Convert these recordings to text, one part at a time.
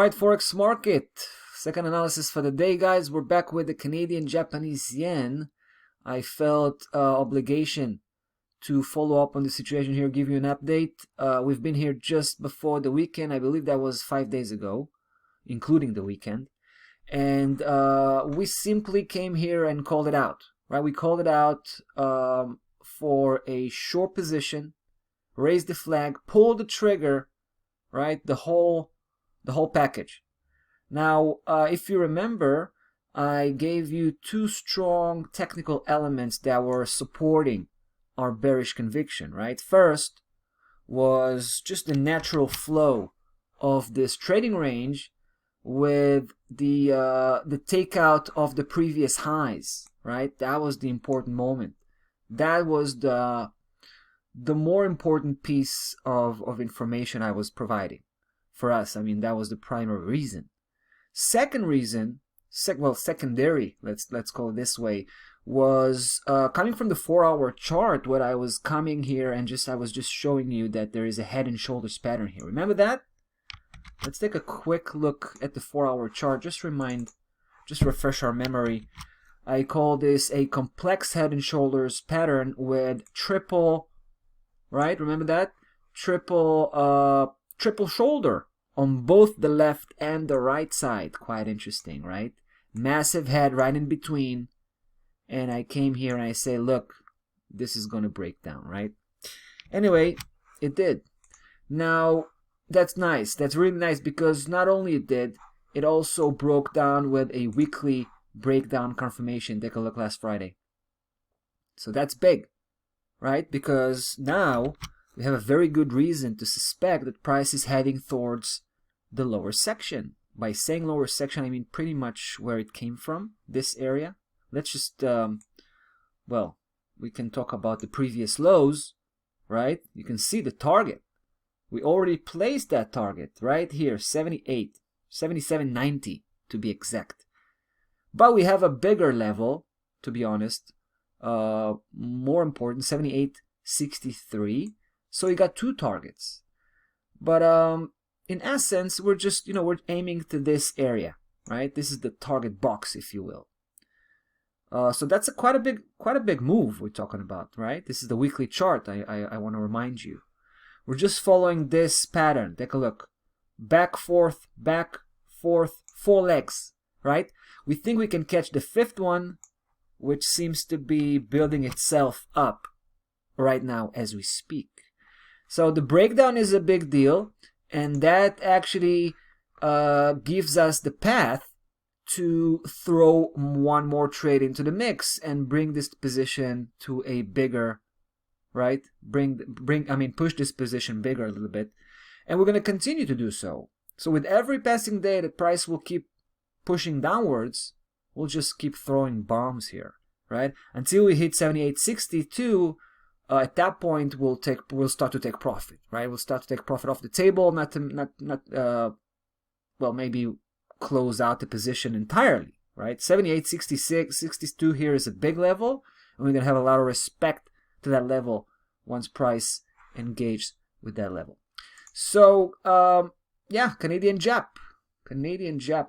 Alright, Forex market. Second analysis for the day, guys. We're back with the Canadian Japanese yen. I felt obligation to follow up on the situation here, give you an update. We've been here just before the weekend. I believe that was 5 days ago, including the weekend. And we simply came here and called it out, right? We called it out for a short position, raised the flag, pulled the trigger, right? The whole package. Now, if you remember, I gave you two strong technical elements that were supporting our bearish conviction, right? First was just the natural flow of this trading range with the takeout of the previous highs, right? That was the important moment. That was the more important piece of information I was providing for us. I mean, that was the primary reason. Second reason, secondary, let's call it this way, was coming from the 4-hour chart. What I was coming here and I was just showing you that there is a head and shoulders pattern here. Remember that? Let's take a quick look at the 4-hour chart. Just refresh our memory. I call this a complex head and shoulders pattern with triple, right? Remember that? Triple shoulder on both the left and the right side. Quite interesting, right? Massive head right in between. And I came here and I say, look, this is going to break down, right? Anyway, it did. Now, that's nice. That's really nice because not only it did, it also broke down with a weekly breakdown confirmation. Take a look last Friday. So that's big, right? Because now we have a very good reason to suspect that price is heading towards the lower section. By saying lower section, I mean pretty much where it came from, this area. Let's just, well, we can talk about the previous lows, right? You can see the target. We already placed that target right here, 78, 77.90 to be exact. But we have a bigger level, to be honest, more important, 78.63. So we got two targets. But in essence, we're just, we're aiming to this area, right? This is the target box, if you will. So that's quite a big move we're talking about, right? This is the weekly chart. I want to remind you. We're just following this pattern. Take a look. Back, forth, 4 legs, right? We think we can catch the fifth one, which seems to be building itself up right now as we speak. So the breakdown is a big deal, and that actually gives us the path to throw one more trade into the mix and bring this position to a bigger, right? Push this position bigger a little bit. And we're going to continue to do so. So with every passing day, the price will keep pushing downwards. We'll just keep throwing bombs here, right? Until we hit 78.62. At that point, we'll start to take profit, right? We'll start to take profit off the table, maybe close out the position entirely, right? 78.66, 62 here is a big level, and we're gonna have a lot of respect to that level once price engages with that level. So, yeah, Canadian Jap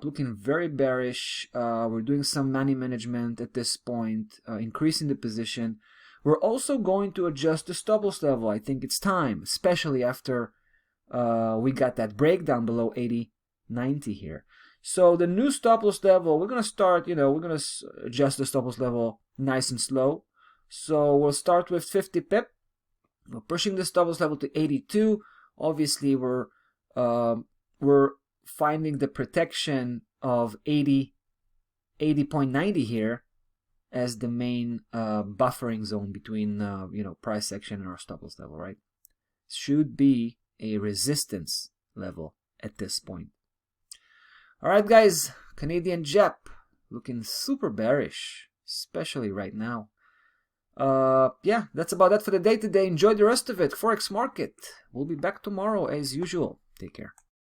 looking very bearish. We're doing some money management at this point, increasing the position. We're also going to adjust the stop loss level. I think it's time, especially after we got that breakdown below 80.90 here. So the new stop loss level, we're going to start, we're going to adjust the stop loss level nice and slow. So we'll start with 50 pip. We're pushing the stop loss level to 82. Obviously, we're finding the protection of 80.90 here as the main buffering zone between price action and our stop loss level, right? Should be a resistance level at this point. All right, guys, Canadian Jap looking super bearish, especially right now. Yeah, that's about that for the day today. Enjoy the rest of it. Forex market. We'll be back tomorrow as usual. Take care.